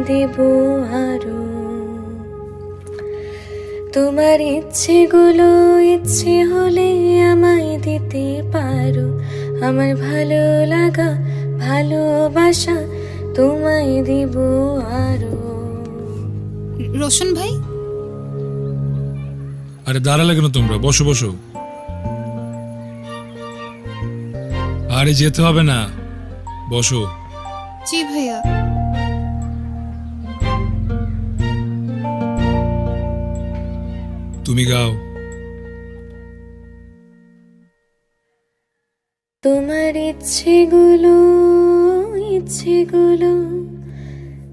দেব আরো। তোমার ইচ্ছেগুলো ইচ্ছে হলে আমায় দিতে পারো, আমার ভালো লাগা ভালোবাসা তোমায় দেব আরো। রোশন ভাই, আরে দাঁড়ালে কেন তোমরা? বসো বসো। আরে যেতে হবে না, বসো। জি ভাইয়া। তুমি গাও। তোমার ইচ্ছেগুলো ইচ্ছেগুলো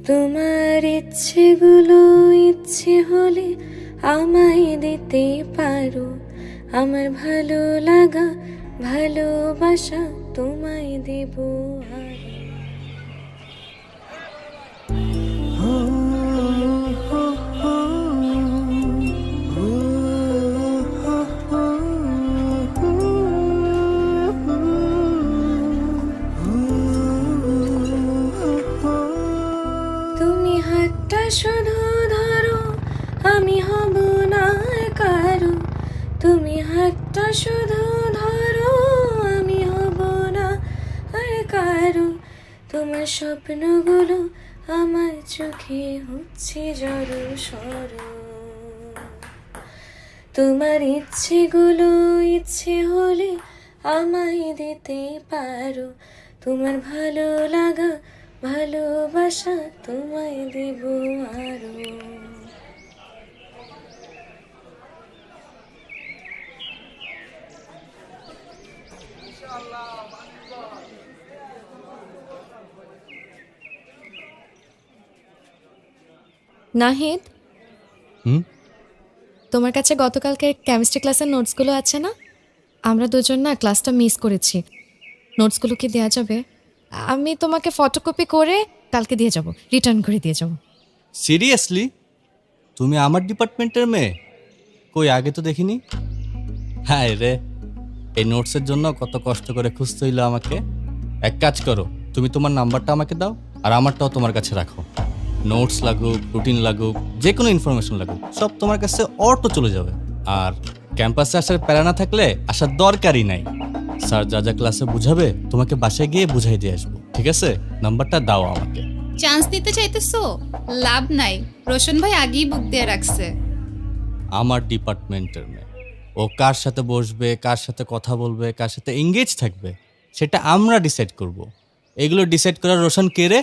তোমার ইচ্ছেগুলো ইচ্ছে হলে আমায় দিতে পারো, আমার ভালো লাগা ভালোবাসা তোমায় দেব আরো। তুমি হাতটা শুধু ধরো, আমি হব না আর কারো। তুমি হাতটা শুধু ধরো, আমি হব না আর কারো। তোমার স্বপ্নগুলো আমার চোখে হচ্ছে জড় সরো। তোমার ইচ্ছেগুলো ইচ্ছে হলে আমায় দিতে পারো, তোমার ভালো লাগা ভালোবাসা তোমায় দেব আরো। নাহিদ, তোমার কাছে গতকালকের কেমিস্ট্রি ক্লাসের নোটসগুলো আছে না? আমরা দুজন না ক্লাসটা মিস করেছি। নোটসগুলো কি দেওয়া যাবে? আমি তোমাকে ফটোকপি করে কালকে দিয়ে যাব, রিটার্ন করে দিয়ে যাব। সিরিয়াসলি? তুমি আমার ডিপার্টমেন্টের মেয়ে? কই আগে তো দেখিনি। হ্যাঁ রে, এই নোটসের জন্য কত কষ্ট করে খুঁজতে হইলো আমাকে। এক কাজ করো, তুমি তোমার নাম্বারটা আমাকে দাও, আর আমারটাও তোমার কাছে রাখো। নোটস লাগুক, রুটিন লাগুক, যে কোনো ইনফরমেশন লাগুক, সব তোমার কাছে অটো চলে যাবে। আর ক্যাম্পাসে আসার প্যারা না থাকলে আসার দরকারই নাই। স্যার যা যা ক্লাসে বুঝাবে তোমাকে বাসায় গিয়ে বুঝাই দিয়ে আসবো, ঠিক আছে? নাম্বারটা দাও আমাকে। চান্স নিতে চাইতেছো? লাভ নাই, রোশন ভাই আগেই বুক দিয়ে রাখছে। আমার ডিপার্টমেন্টের মেয়ে, ও কার সাথে বসবে, কার সাথে কথা বলবে, কার সাথে এঙ্গেজ থাকবে, সেটা আমরা ডিসাইড করব। এগুলো ডিসাইড করার রোশন কে রে?